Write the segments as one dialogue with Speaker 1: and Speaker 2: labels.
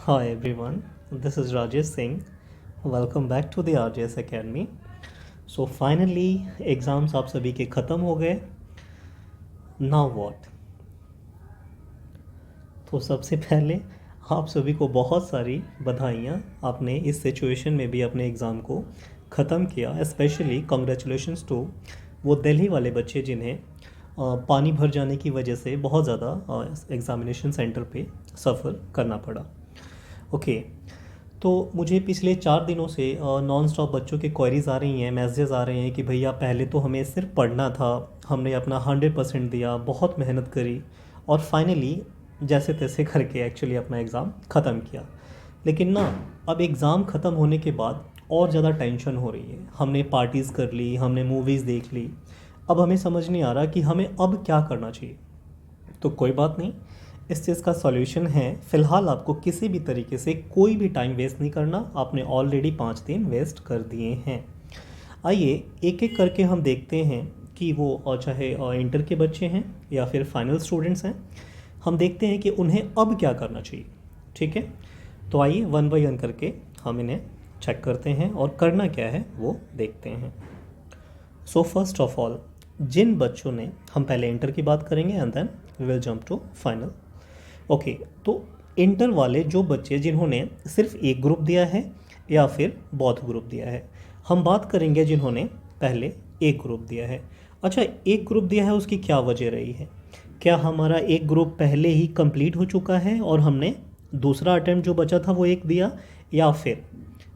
Speaker 1: Hi everyone, this is Rajesh Singh. Welcome back to the RJS Academy. So finally exams आप सभी के ख़त्म हो गए. Now what? तो सबसे पहले आप सभी को बहुत सारी बधाइयाँ. आपने इस सिचुएशन में भी अपने एग्ज़ाम को ख़त्म किया. स्पेशली कॉन्ग्रेचुलेशंस टू वो दिल्ली वाले बच्चे जिन्हें पानी भर जाने की वजह से बहुत ज़्यादा एग्ज़ामिनेशन सेंटर पे सफ़र करना पड़ा. ओके, तो मुझे पिछले 4 दिनों से नॉन स्टॉप बच्चों के क्वेरीज आ रही हैं, मैसेजेस आ रहे हैं कि भैया पहले तो हमें सिर्फ पढ़ना था, हमने अपना 100% दिया, बहुत मेहनत करी और फाइनली जैसे तैसे करके एक्चुअली अपना एग्ज़ाम ख़त्म किया. लेकिन ना अब एग्ज़ाम ख़त्म होने के बाद और ज़्यादा टेंशन हो रही है. हमने पार्टीज़ कर ली, हमने मूवीज़ देख ली, अब हमें समझ नहीं आ रहा कि हमें अब क्या करना चाहिए. तो कोई बात नहीं, इस चीज़ का सॉल्यूशन है. फ़िलहाल आपको किसी भी तरीके से कोई भी टाइम वेस्ट नहीं करना. आपने ऑलरेडी 5 दिन वेस्ट कर दिए हैं. आइए एक एक करके हम देखते हैं कि वो चाहे इंटर के बच्चे हैं या फिर फाइनल स्टूडेंट्स हैं, हम देखते हैं कि उन्हें अब क्या करना चाहिए. ठीक है, तो आइए वन बाय वन करके हम इन्हें चेक करते हैं और करना क्या है वो देखते हैं. सो फर्स्ट ऑफ ऑल, जिन बच्चों ने, हम पहले इंटर की बात करेंगे and then we will jump to final. Okay, तो इंटर वाले जो बच्चे जिन्होंने सिर्फ एक ग्रुप दिया है या फिर बोथ ग्रुप दिया है, हम बात करेंगे जिन्होंने पहले एक ग्रुप दिया है. अच्छा, एक ग्रुप दिया है उसकी क्या वजह रही है? क्या हमारा एक ग्रुप पहले ही कंप्लीट हो चुका है और हमने दूसरा अटैम्प्ट जो बचा था वो एक दिया, या फिर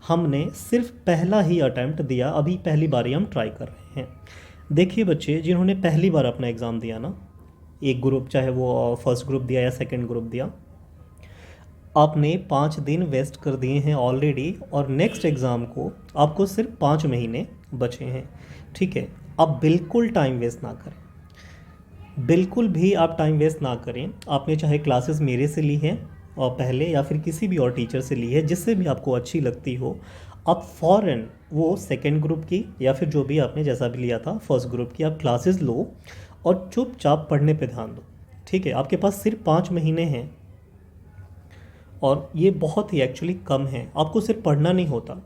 Speaker 1: हमने सिर्फ पहला ही अटैम्प्ट दिया, अभी पहली बार ही हम ट्राई कर रहे हैं? देखिए बच्चे, जिन्होंने पहली बार अपना एग्ज़ाम दिया ना, एक ग्रुप चाहे वो फर्स्ट ग्रुप दिया या सेकंड ग्रुप दिया, आपने 5 दिन वेस्ट कर दिए हैं ऑलरेडी और नेक्स्ट एग्ज़ाम को आपको सिर्फ 5 महीने बचे हैं. ठीक है, अब बिल्कुल टाइम वेस्ट ना करें, बिल्कुल भी आप टाइम वेस्ट ना करें. आपने चाहे क्लासेस मेरे से ली हैं और पहले या फिर किसी भी और टीचर से ली है, जिससे भी आपको अच्छी लगती हो, आप फ़ौरन वो सेकंड ग्रुप की या फिर जो भी आपने जैसा भी लिया था फर्स्ट ग्रुप की आप क्लासेस लो और चुपचाप पढ़ने पे ध्यान दो. ठीक है, आपके पास सिर्फ 5 महीने हैं और ये बहुत ही एक्चुअली कम है. आपको सिर्फ पढ़ना नहीं होता,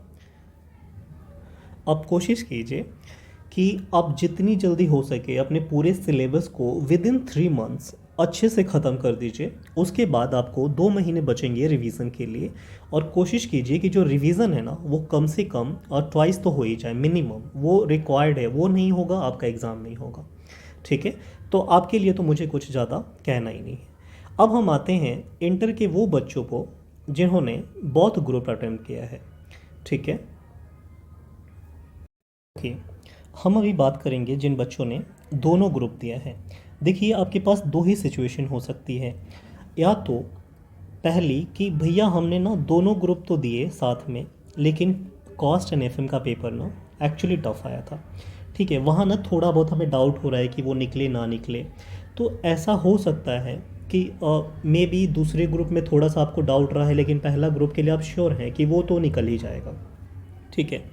Speaker 1: आप कोशिश कीजिए कि आप जितनी जल्दी हो सके अपने पूरे सिलेबस को विद इन 3 मंथ्स अच्छे से ख़त्म कर दीजिए. उसके बाद आपको 2 महीने बचेंगे रिवीजन के लिए, और कोशिश कीजिए कि जो रिवीजन है ना वो कम से कम और ट्वाइस तो हो ही जाए मिनिमम. वो रिक्वायर्ड है, वो नहीं होगा आपका एग्ज़ाम नहीं होगा. ठीक है, तो आपके लिए तो मुझे कुछ ज़्यादा कहना ही नहीं है. अब हम आते हैं इंटर के वो बच्चों को जिन्होंने बहुत ग्रुप अटेम्प्ट किया है. ठीक है, ओके, हम अभी बात करेंगे जिन बच्चों ने दोनों ग्रुप दिया है. देखिए, आपके पास दो ही सिचुएशन हो सकती है. या तो पहली कि भैया हमने ना दोनों ग्रुप तो दिए साथ में, लेकिन कॉस्ट एंड एफएम का पेपर ना एक्चुअली टफ आया था. ठीक है, वहाँ ना थोड़ा बहुत हमें डाउट हो रहा है कि वो निकले ना निकले. तो ऐसा हो सकता है कि मे बी दूसरे ग्रुप में थोड़ा सा आपको डाउट रहा है, लेकिन पहला ग्रुप के लिए आप श्योर हैं कि वो तो निकल ही जाएगा. ठीक है,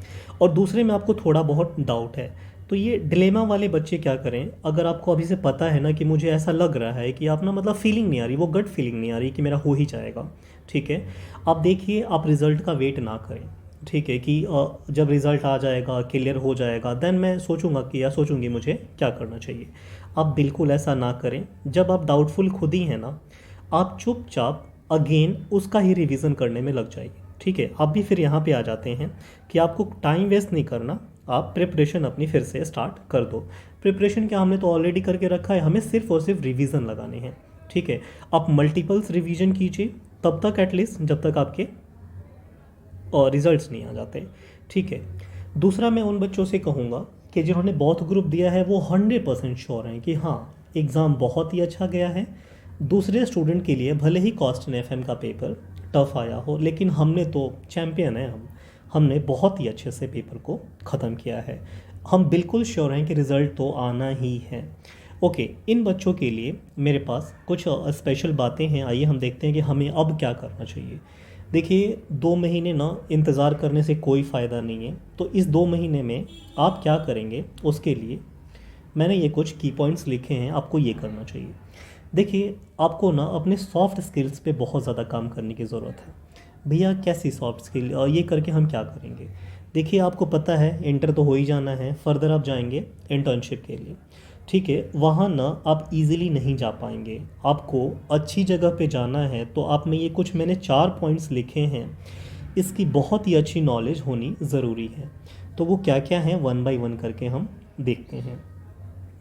Speaker 1: और दूसरे में आपको थोड़ा बहुत डाउट है. तो ये डिलेमा वाले बच्चे क्या करें? अगर आपको अभी से पता है ना कि मुझे ऐसा लग रहा है कि आप ना मतलब फीलिंग नहीं आ रही, वो गट फीलिंग नहीं आ रही कि मेरा हो ही जाएगा. ठीक है, आप देखिए, आप रिज़ल्ट का वेट ना करें. ठीक है, कि जब रिज़ल्ट आ जाएगा, क्लियर हो जाएगा, देन मैं सोचूंगा कि या सोचूंगी मुझे क्या करना चाहिए. आप बिल्कुल ऐसा ना करें. जब आप डाउटफुल खुद ही हैं ना, आप चुपचाप अगेन उसका ही रिवीजन करने में लग जाइए. ठीक है, आप भी फिर यहाँ पे आ जाते हैं कि आपको टाइम वेस्ट नहीं करना, आप प्रिपरेशन अपनी फिर से स्टार्ट कर दो. प्रिपरेशन क्या, हमने तो ऑलरेडी करके रखा है, हमें सिर्फ और सिर्फ रिवीजन लगाने हैं. ठीक है, आप मल्टीपल्स रिवीजन कीजिए तब तक, एटलीस्ट जब तक आपके और रिजल्ट्स नहीं आ जाते. ठीक है, दूसरा मैं उन बच्चों से कहूँगा कि जिन्होंने बहुत ग्रुप दिया है वो 100% श्योर हैं कि हाँ एग्ज़ाम बहुत ही अच्छा गया है. दूसरे स्टूडेंट के लिए भले ही कॉस्ट एंड एफएम का पेपर टफ आया हो, लेकिन हमने तो चैम्पियन है, हमने बहुत ही अच्छे से पेपर को ख़त्म किया है. हम बिल्कुल श्योर हैं कि रिज़ल्ट तो आना ही है. ओके, इन बच्चों के लिए मेरे पास कुछ स्पेशल बातें हैं. आइए हम देखते हैं कि हमें अब क्या करना चाहिए. देखिए, 2 महीने ना इंतज़ार करने से कोई फ़ायदा नहीं है. तो इस 2 महीने में आप क्या करेंगे उसके लिए मैंने ये कुछ की पॉइंट्स लिखे हैं, आपको ये करना चाहिए. देखिए, आपको ना अपने सॉफ्ट स्किल्स पे बहुत ज़्यादा काम करने की ज़रूरत है। भैया कैसी सॉफ्ट स्किल, ये करके हम क्या करेंगे? देखिए, आपको पता है इंटर तो हो ही जाना है, फर्दर आप जाएंगे इंटर्नशिप के लिए। ठीक है, वहाँ ना आप इजीली नहीं जा पाएंगे। आपको अच्छी जगह पे जाना है, तो आप में ये कुछ मैंने 4 पॉइंट्स लिखे हैं, इसकी बहुत ही अच्छी नॉलेज होनी ज़रूरी है। तो वो क्या क्या हैं, वन बाय वन करके हम देखते हैं।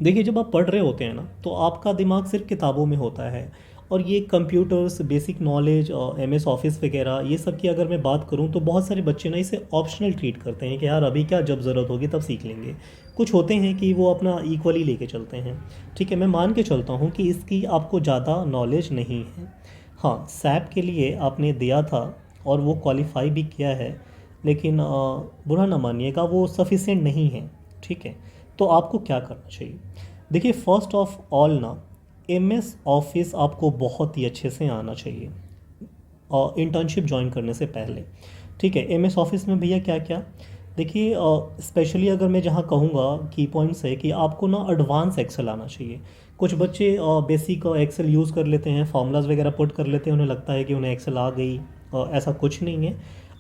Speaker 1: देखिए, जब आप पढ़ रहे होते हैं ना, तो आपका दिमाग सिर्फ किताबों में होता है। और ये कंप्यूटर्स, बेसिक नॉलेज और एम एस ऑफिस वगैरह, ये सब की अगर मैं बात करूँ तो बहुत सारे बच्चे ना इसे ऑप्शनल ट्रीट करते हैं कि यार अभी क्या, जब ज़रूरत होगी तब सीख लेंगे। कुछ होते हैं कि वो अपना इक्वली लेके चलते हैं। ठीक है, मैं मान के चलता हूँ कि इसकी आपको ज़्यादा नॉलेज नहीं है। हाँ, सैप के लिए आपने दिया था और वो क्वालिफाई भी किया है, लेकिन बुरा ना मानिएगा, वो सफिशिएंट नहीं है। ठीक है, तो आपको क्या करना चाहिए? देखिए, फर्स्ट ऑफ ऑल ना, एम एस ऑफिस आपको बहुत ही अच्छे से आना चाहिए और इंटर्नशिप ज्वाइन करने से पहले। ठीक है, एम एस ऑफिस में भैया क्या क्या, देखिए स्पेशली अगर मैं जहाँ कहूँगा की पॉइंट्स है कि आपको ना एडवांस एक्सेल आना चाहिए। कुछ बच्चे बेसिक एक्सेल यूज़ कर लेते हैं, फार्मूलाज वगैरह पुट कर लेते हैं, उन्हें लगता है कि उन्हें एक्सेल आ गई। ऐसा कुछ नहीं है।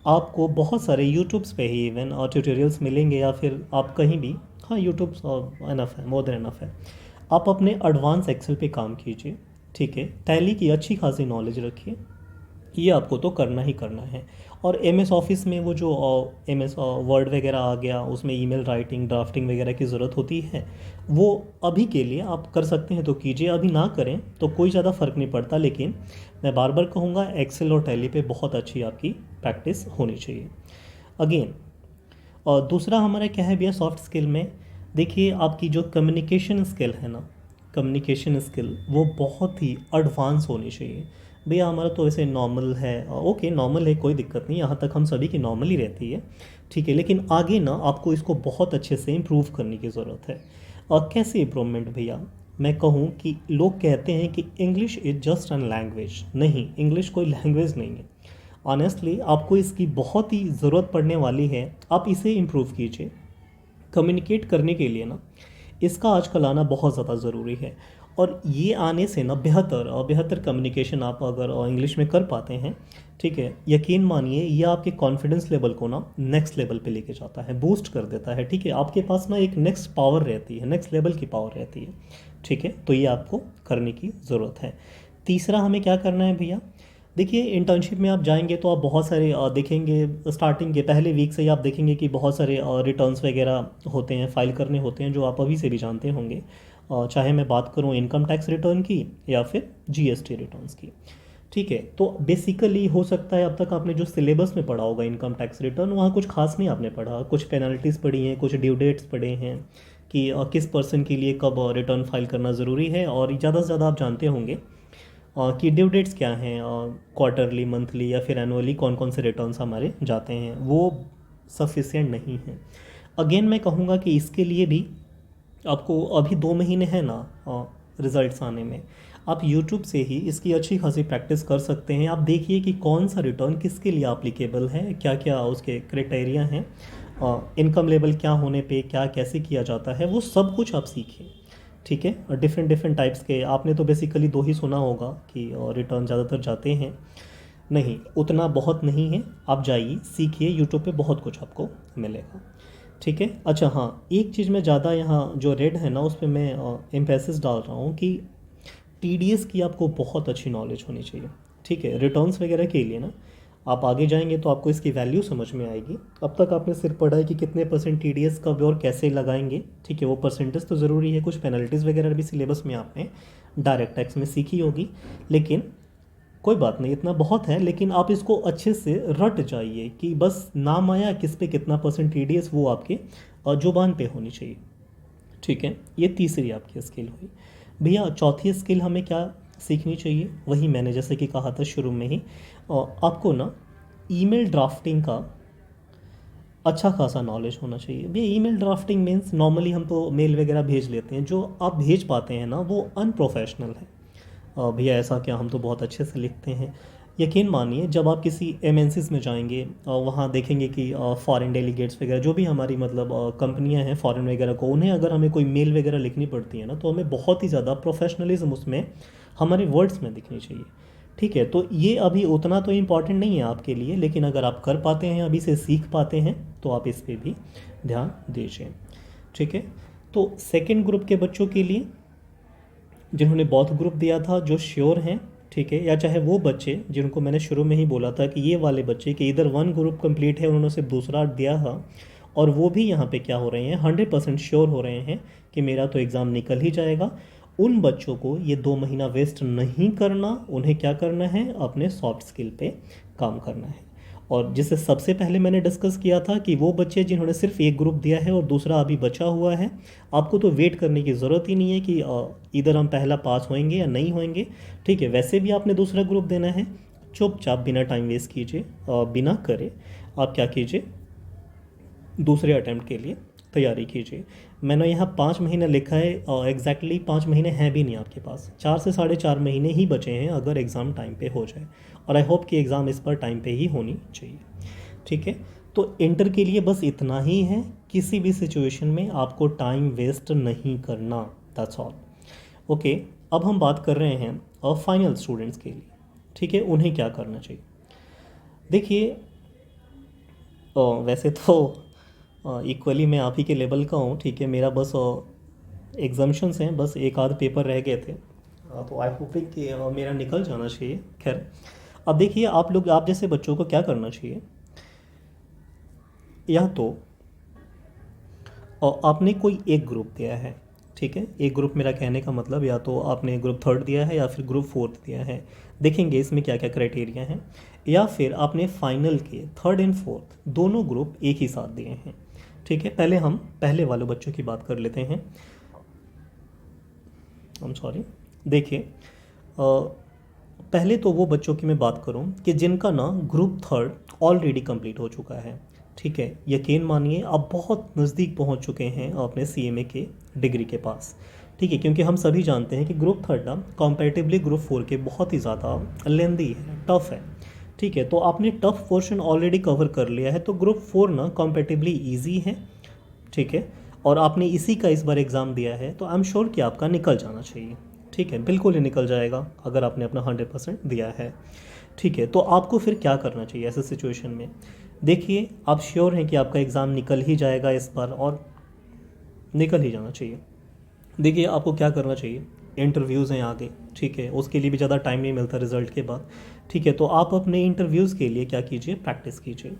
Speaker 1: आपको बहुत सारे यूट्यूब्स पे ही इवन ट्यूटोरियल्स मिलेंगे, या फिर आप कहीं भी, हाँ यूट्यूब इनफ है, मोर देन इनफ है। आप अपने एडवांस एक्सेल पे काम कीजिए। ठीक है, टैली की अच्छी खासी नॉलेज रखिए, ये आपको तो करना ही करना है। और एम एस ऑफिस में वो जो एम एस वर्ड वगैरह आ गया, उसमें ईमेल राइटिंग, ड्राफ्टिंग वगैरह की ज़रूरत होती है, वो अभी के लिए आप कर सकते हैं तो कीजिए, अभी ना करें तो कोई ज़्यादा फ़र्क नहीं पड़ता। लेकिन मैं बार बार कहूँगा, एक्सेल और टैली पे बहुत अच्छी आपकी प्रैक्टिस होनी चाहिए। अगेन, और दूसरा हमारा क्या है भैया सॉफ्ट स्किल में, देखिए आपकी जो कम्युनिकेशन स्किल है ना, कम्युनिकेशन स्किल वो बहुत ही एडवांस होनी चाहिए। भैया हमारा तो ऐसे नॉर्मल है, ओके नॉर्मल है, कोई दिक्कत नहीं, यहाँ तक हम सभी की नॉर्मल ही रहती है। ठीक है, लेकिन आगे ना आपको इसको बहुत अच्छे से इम्प्रूव करने की ज़रूरत है। और कैसे इम्प्रूवमेंट भैया, मैं कहूँ कि लोग कहते हैं कि English is just an language. नहीं, इंग्लिश कोई लैंग्वेज नहीं है। ऑनेस्टली आपको इसकी बहुत ही ज़रूरत पड़ने वाली है, आप इसे इम्प्रूव कीजिए। कम्युनिकेट करने के लिए ना इसका आजकल आना बहुत ज़्यादा ज़रूरी है। और ये आने से ना बेहतर और बेहतर कम्युनिकेशन आप अगर इंग्लिश में कर पाते हैं, ठीक है, यकीन मानिए ये आपके कॉन्फिडेंस लेवल को ना नेक्स्ट लेवल पे लेके जाता है, बूस्ट कर देता है। ठीक है, आपके पास ना एक नेक्स्ट पावर रहती है, नेक्स्ट लेवल की पावर रहती है। ठीक है, तो ये आपको करने की ज़रूरत है। तीसरा हमें क्या करना है भैया, देखिए इंटर्नशिप में आप जाएंगे तो आप बहुत सारे देखेंगे, स्टार्टिंग के पहले वीक से ही आप देखेंगे कि बहुत सारे रिटर्न्स वगैरह होते हैं, फाइल करने होते हैं, जो आप अभी से भी जानते होंगे। चाहे मैं बात करूं इनकम टैक्स रिटर्न की या फिर जीएसटी रिटर्न्स की। ठीक है, तो बेसिकली हो सकता है अब तक आपने जो सिलेबस में पढ़ा होगा इनकम टैक्स रिटर्न, वहाँ कुछ खास नहीं आपने पढ़ा, कुछ पेनल्टीज़ पढ़ी हैं, कुछ ड्यू डेट्स पढ़े हैं कि किस पर्सन के लिए कब रिटर्न फाइल करना ज़रूरी है। और ज़्यादा से ज़्यादा आप जानते होंगे कि ड्यू डेट्स क्या हैं, क्वार्टरली, मंथली या फिर एनुअली कौन कौन से रिटर्न्स हमारे जाते हैं, वो सफिशिएंट नहीं है। अगेन मैं कहूँगा कि इसके लिए भी आपको अभी 2 महीने हैं ना रिज़ल्ट्स आने में, आप यूट्यूब से ही इसकी अच्छी खासी प्रैक्टिस कर सकते हैं। आप देखिए कि कौन सा रिटर्न किसके लिए एप्लीकेबल है, क्या क्या उसके क्राइटेरिया हैं, इनकम लेवल क्या होने पे क्या कैसे किया जाता है, वो सब कुछ आप सीखिए। ठीक है, और डिफरेंट डिफरेंट टाइप्स के आपने तो बेसिकली 2 ही सुना होगा कि रिटर्न ज़्यादातर जाते हैं। नहीं, उतना बहुत नहीं है, आप जाइए सीखिए, यूट्यूब पे बहुत कुछ आपको मिलेगा। ठीक है, अच्छा हाँ, एक चीज़ मैं ज़्यादा यहाँ जो रेड है ना उस पर मैं एम्फेसिस डाल रहा हूँ कि टीडीएस की आपको बहुत अच्छी नॉलेज होनी चाहिए। ठीक है, रिटर्न्स वगैरह के लिए ना आप आगे जाएंगे तो आपको इसकी वैल्यू समझ में आएगी। अब तक आपने सिर्फ पढ़ा है कि कितने परसेंट टीडीएस कब और कैसे लगाएंगे। ठीक है, वो परसेंटेज तो ज़रूरी है, कुछ पेनल्टीज़ वगैरह भी सिलेबस में आपने डायरेक्ट टैक्स में सीखी होगी, लेकिन कोई बात नहीं, इतना बहुत है। लेकिन आप इसको अच्छे से रट जाइए कि बस नाम आया किस पे कितना परसेंट टीडीएस, वो आपके जुबान पे होनी चाहिए। ठीक है, ये तीसरी आपकी स्किल हुई। भैया चौथी स्किल हमें क्या सीखनी चाहिए, वही मैंने जैसे कि कहा था शुरू में ही, आपको ना ईमेल ड्राफ्टिंग का अच्छा खासा नॉलेज होना चाहिए। भैया ईमेल ड्राफ्टिंग मीन्स नॉर्मली हम तो मेल वगैरह भेज लेते हैं, जो आप भेज पाते हैं ना वो अनप्रोफेशनल है। भैया ऐसा क्या, हम तो बहुत अच्छे से लिखते हैं। यकीन मानिए, जब आप किसी एमएनसीज में जाएंगे वहाँ देखेंगे कि फॉरेन डेलीगेट्स वगैरह जो भी हमारी मतलब कंपनियां हैं फॉरेन वगैरह को, उन्हें अगर हमें कोई मेल वगैरह लिखनी पड़ती है ना, तो हमें बहुत ही ज़्यादा प्रोफेशनलिज्म उसमें हमारे वर्ड्स में दिखनी चाहिए। ठीक है, तो ये अभी उतना तो इम्पॉर्टेंट नहीं है आपके लिए, लेकिन अगर आप कर पाते हैं, अभी से सीख पाते हैं, तो आप इस पे भी ध्यान दीजिए। ठीक है, तो सेकंड ग्रुप के बच्चों के लिए जिन्होंने बौद्ध ग्रुप दिया था, जो श्योर हैं, ठीक है, या चाहे वो बच्चे जिनको मैंने शुरू में ही बोला था कि ये वाले बच्चे कि इधर वन ग्रुप कंप्लीट है, उन्होंने सिर्फ दूसरा दिया था, और वो भी यहाँ पे क्या हो रहे हैं, 100% श्योर हो रहे हैं कि मेरा तो एग्ज़ाम निकल ही जाएगा। उन बच्चों को ये 2 महीना वेस्ट नहीं करना, उन्हें क्या करना है, अपने सॉफ्ट स्किल पे काम करना है। और जिससे सबसे पहले मैंने डिस्कस किया था कि वो बच्चे जिन्होंने सिर्फ एक ग्रुप दिया है और दूसरा अभी बचा हुआ है, आपको तो वेट करने की ज़रूरत ही नहीं है कि इधर हम पहला पास होएंगे या नहीं होएंगे। ठीक है, वैसे भी आपने दूसरा ग्रुप देना है, चुपचाप बिना टाइम वेस्ट कीजिए, बिना करे आप क्या कीजिए, दूसरे अटैम्प्ट के लिए तैयारी कीजिए। मैंने यहाँ 5 महीने लिखा है, एग्जैक्टली 5 महीने हैं भी नहीं आपके पास, 4 से 4.5 महीने ही बचे हैं अगर एग्ज़ाम टाइम पे हो जाए, और आई होप कि एग्ज़ाम इस पर टाइम पे ही होनी चाहिए। ठीक है, तो इंटर के लिए बस इतना ही है, किसी भी सिचुएशन में आपको टाइम वेस्ट नहीं करना, दैट्स ऑल। ओके, अब हम बात कर रहे हैं फाइनल स्टूडेंट्स के लिए। ठीक है, उन्हें क्या करना चाहिए। देखिए, वैसे तो इक्वली मैं आप ही के लेवल का हूँ। ठीक है, मेरा बस एग्जाम्शंस हैं, बस एक आध पेपर रह गए थे, तो आई होप कि मेरा निकल जाना चाहिए। खैर, अब देखिए, आप जैसे बच्चों को क्या करना चाहिए, या तो आपने कोई एक ग्रुप दिया है। ठीक है, एक ग्रुप मेरा कहने का मतलब, या तो आपने ग्रुप 3rd दिया है या फिर ग्रुप 4th दिया है, देखेंगे इसमें क्या क्या क्राइटेरिया हैं, या फिर आपने फाइनल के 3rd एंड 4th दोनों ग्रुप एक ही साथ दिए हैं। ठीक है, पहले हम पहले वाले बच्चों की बात कर लेते हैं। देखिए, पहले तो वो बच्चों की मैं बात करूं कि जिनका ना ग्रुप 3rd ऑलरेडी कंप्लीट हो चुका है। ठीक है, यकीन मानिए आप बहुत नज़दीक पहुंच चुके हैं अपने CMA के डिग्री के पास। ठीक है, क्योंकि हम सभी जानते हैं कि ग्रुप 3rd ना कंपैरेटिवली ग्रुप 4 के बहुत ही ज़्यादा लेंदी है, टफ़ है। ठीक है, तो आपने टफ़ पोर्शन ऑलरेडी कवर कर लिया है, तो ग्रुप 4 ना कंपैरेटिवली ईजी है। ठीक है, और आपने इसी का इस बार एग्ज़ाम दिया है, तो आई एम श्योर कि आपका निकल जाना चाहिए। ठीक है, बिल्कुल ही निकल जाएगा अगर आपने अपना 100% दिया है। ठीक है, तो आपको फिर क्या करना चाहिए ऐसे सिचुएशन में। देखिए, आप श्योर हैं कि आपका एग्ज़ाम निकल ही जाएगा इस बार, और निकल ही जाना चाहिए। देखिए, आपको क्या करना चाहिए, इंटरव्यूज़ हैं आगे। ठीक है, उसके लिए भी ज़्यादा टाइम नहीं मिलता रिज़ल्ट के बाद। ठीक है, तो आप अपने इंटरव्यूज़ के लिए क्या कीजिए, प्रैक्टिस कीजिए।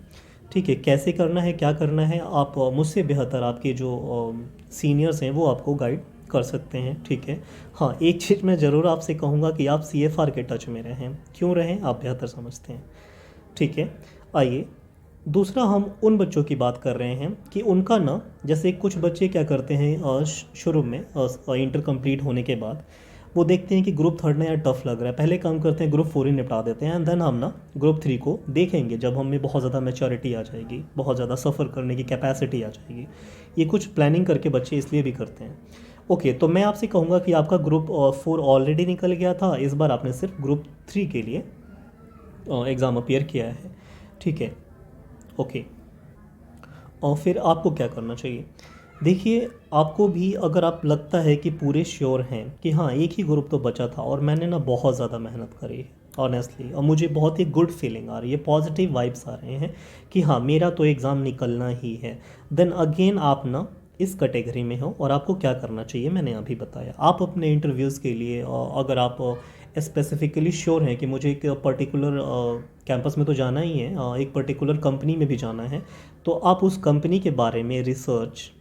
Speaker 1: ठीक है, कैसे करना है, क्या करना है, आप मुझसे बेहतर आपके जो सीनियर्स हैं वो आपको गाइड कर सकते हैं। ठीक है, हाँ, एक चीज़ मैं ज़रूर आपसे कहूँगा कि आप CFR के टच में रहें। क्यों रहें, आप बेहतर समझते हैं। ठीक है, आइए, दूसरा हम उन बच्चों की बात कर रहे हैं कि उनका ना, जैसे कुछ बच्चे क्या करते हैं शुरू में इंटर कंप्लीट होने के बाद वो देखते हैं कि ग्रुप 3rd ना यार टफ लग रहा है, पहले काम करते हैं ग्रुप 4 ही निपटा देते हैं, एंड देन हम ना ग्रुप 3 को देखेंगे जब हमें बहुत ज़्यादा मैच्योरिटी आ जाएगी, बहुत ज़्यादा सफ़र करने की कैपेसिटी आ जाएगी। ये कुछ प्लानिंग करके बच्चे इसलिए भी करते हैं। ओके, तो मैं आपसे कहूँगा कि आपका ग्रुप 4 ऑलरेडी निकल गया था, इस बार आपने सिर्फ ग्रुप 3 के लिए एग्ज़ाम अपीयर किया है। ठीक है, ओके, और फिर आपको क्या करना चाहिए। देखिए, आपको भी अगर आप लगता है कि पूरे श्योर हैं कि हाँ एक ही ग्रुप तो बचा था और मैंने ना बहुत ज़्यादा मेहनत करी है ऑनेस्टली, और मुझे बहुत ही गुड फीलिंग आ रही है, पॉजिटिव वाइब्स आ रहे हैं कि हाँ मेरा तो एग्ज़ाम निकलना ही है, देन अगेन आप ना इस कैटेगरी में हो। और आपको क्या करना चाहिए मैंने अभी बताया। आप अपने इंटरव्यूज़ के लिए अगर आप स्पेसिफिकली श्योर हैं कि मुझे एक पर्टिकुलर कैंपस में तो जाना ही है, एक पर्टिकुलर कंपनी में भी जाना है, तो आप उस कंपनी के बारे में रिसर्च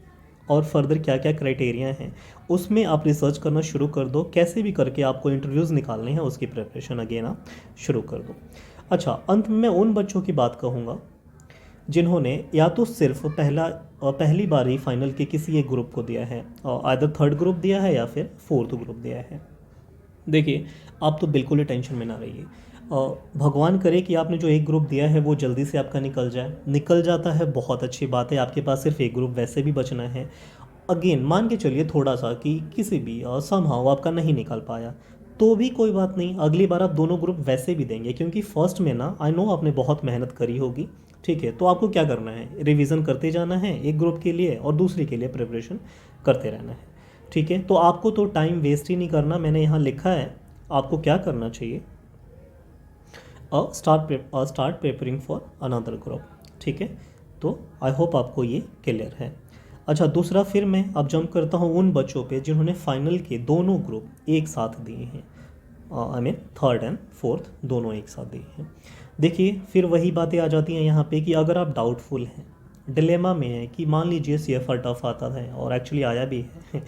Speaker 1: और फर्दर क्या क्या क्राइटेरिया हैं उसमें आप रिसर्च करना शुरू कर दो। कैसे भी करके आपको इंटरव्यूज़ निकालने हैं, उसकी प्रिपरेशन अगेन आप शुरू कर दो। अच्छा, अंत में मैं उन बच्चों की बात कहूँगा जिन्होंने या तो सिर्फ पहली बार ही फाइनल के किसी एक ग्रुप को दिया है, आइदर 3rd ग्रुप दिया है या फिर 4th ग्रुप दिया है। देखिए, आप तो बिल्कुल ही टेंशन में ना रहिए, भगवान करे कि आपने जो एक ग्रुप दिया है वो जल्दी से आपका निकल जाए। निकल जाता है, बहुत अच्छी बात है, आपके पास सिर्फ एक ग्रुप वैसे भी बचना है। अगेन मान के चलिए थोड़ा सा कि किसी भी समहाउ आपका नहीं निकल पाया, तो भी कोई बात नहीं, अगली बार आप दोनों ग्रुप वैसे भी देंगे, क्योंकि फर्स्ट में ना आई नो आपने बहुत मेहनत करी होगी। ठीक है, तो आपको क्या करना है, रिवीजन करते जाना है एक ग्रुप के लिए और दूसरे के लिए प्रिपरेशन करते रहना है। ठीक है, तो आपको तो टाइम वेस्ट ही नहीं करना, मैंने यहाँ लिखा है आपको क्या करना चाहिए, start preparing for another group. ठीक है, तो आई होप आपको ये क्लियर है। अच्छा, दूसरा फिर मैं अब जंप करता हूँ उन बच्चों पे जिन्होंने फाइनल के दोनों ग्रुप एक साथ दिए हैं, I mean third and fourth दोनों एक साथ दिए हैं। देखिए, फिर वही बातें आ जाती हैं यहाँ पे कि अगर आप डाउटफुल हैं, डिलेमा में हैं कि मान लीजिए CFR टफ आता है और एक्चुअली आया भी है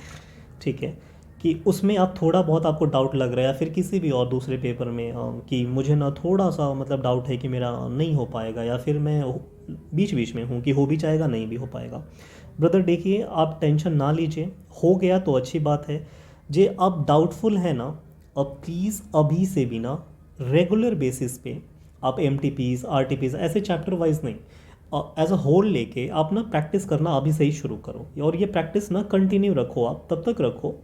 Speaker 1: ठीक है, कि उसमें आप थोड़ा बहुत आपको डाउट लग रहा है, या फिर किसी भी और दूसरे पेपर में कि मुझे ना थोड़ा सा मतलब डाउट है कि मेरा नहीं हो पाएगा, या फिर मैं बीच बीच में हूँ कि हो भी जाएगा नहीं भी हो पाएगा। ब्रदर देखिए, आप टेंशन ना लीजिए, हो गया तो अच्छी बात है। जे आप डाउटफुल है ना, अब प्लीज़ अभी से भी ना रेगुलर बेसिस पे आप MTPs RTPs ऐसे चैप्टर वाइज नहीं, एज अ होल लेके आप ना प्रैक्टिस करना अभी से ही शुरू करो, और ये प्रैक्टिस ना कंटिन्यू रखो, आप तब तक रखो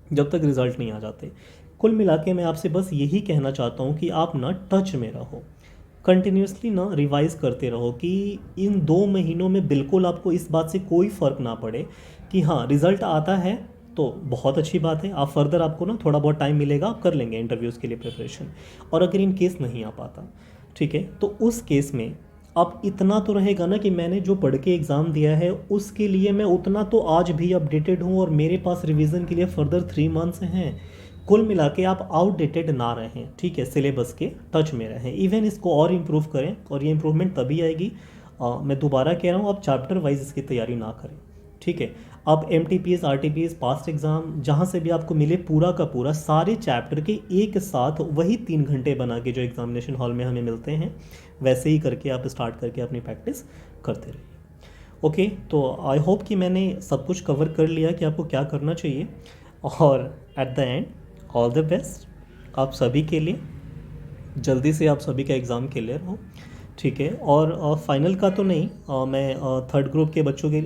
Speaker 1: जब तक रिजल्ट नहीं आ जाते। कुल मिला के मैं आपसे बस यही कहना चाहता हूँ कि आप ना टच में रहो, कंटिन्यूसली ना रिवाइज करते रहो, कि इन 2 महीनों में बिल्कुल आपको इस बात से कोई फ़र्क ना पड़े कि हाँ रिज़ल्ट आता है तो बहुत अच्छी बात है, आप फर्दर आपको ना थोड़ा बहुत टाइम मिलेगा, आप कर लेंगे इंटरव्यूज़ के लिए प्रिपरेशन। और अगर इन केस नहीं आ पाता, ठीक है, तो उस केस में अब इतना तो रहेगा ना कि मैंने जो पढ़ के एग्ज़ाम दिया है उसके लिए मैं उतना तो आज भी अपडेटेड हूँ, और मेरे पास रिवीजन के लिए फर्दर 3 मंथ्स हैं। कुल मिला के आप आउटडेटेड ना रहें, ठीक है, सिलेबस के टच में रहें, इवन इसको और इम्प्रूव करें, और ये इम्प्रूवमेंट तभी आएगी, मैं दोबारा कह रहा हूँ, आप चैप्टर वाइज इसकी तैयारी ना करें। ठीक है, आप MTPs RTPs पास्ट एग्ज़ाम जहाँ से भी आपको मिले पूरा का पूरा सारे चैप्टर के एक साथ वही 3 घंटे बना के जो एग्जामिनेशन हॉल में हमें मिलते हैं वैसे ही करके आप स्टार्ट करके अपनी प्रैक्टिस करते रहिए। ओके, तो आई होप कि मैंने सब कुछ कवर कर लिया कि आपको क्या करना चाहिए, और at the end all the best आप सभी के लिए, जल्दी से आप सभी का एग्ज़ाम क्लियर हो। ठीक है, और फाइनल का तो नहीं, मैं थर्ड ग्रुप के बच्चों के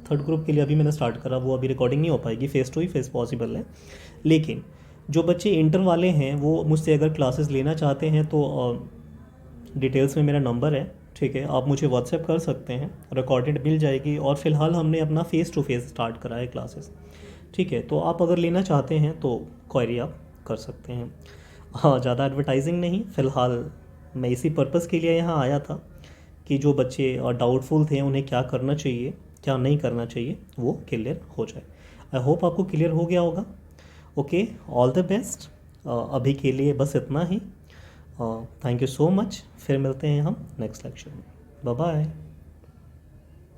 Speaker 1: थर्ड ग्रुप के लिए अभी मैंने स्टार्ट करा, वो अभी रिकॉर्डिंग नहीं हो पाएगी, फेस टू ही फेस पॉसिबल है। लेकिन जो बच्चे इंटर वाले हैं वो मुझसे अगर क्लासेस लेना चाहते हैं तो डिटेल्स में मेरा नंबर है, ठीक है, आप मुझे व्हाट्सएप कर सकते हैं, रिकॉर्डेड मिल जाएगी। और फिलहाल हमने अपना फेस टू फेस स्टार्ट करा है क्लासेस, ठीक है, तो आप अगर लेना चाहते हैं तो क्वेरी आप कर सकते हैं। हाँ, ज़्यादा एडवर्टाइजिंग नहीं, फ़िलहाल मैं इसी पर्पज़ के लिए यहाँ आया था कि जो बच्चे डाउटफुल थे उन्हें क्या करना चाहिए क्या नहीं करना चाहिए वो क्लियर हो जाए। आई होप आपको क्लियर हो गया होगा। Okay, all the best. अभी के लिए बस इतना ही। थैंक यू सो मच, फिर मिलते हैं हम नेक्स्ट लेक्चर में। Bye bye.